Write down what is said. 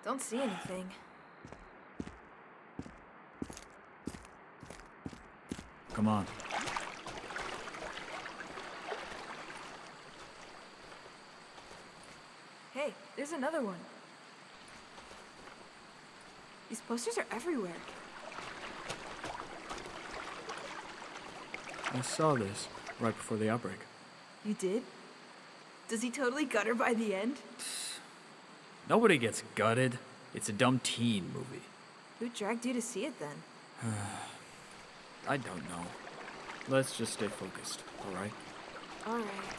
Don't see anything. Come on. Hey, there's another one. These posters are everywhere. I saw this right before the outbreak. You did? Does he totally gut her by the end? Nobody gets gutted. It's a dumb teen movie. Who dragged you to see it then? I don't know. Let's just stay focused, alright? Alright.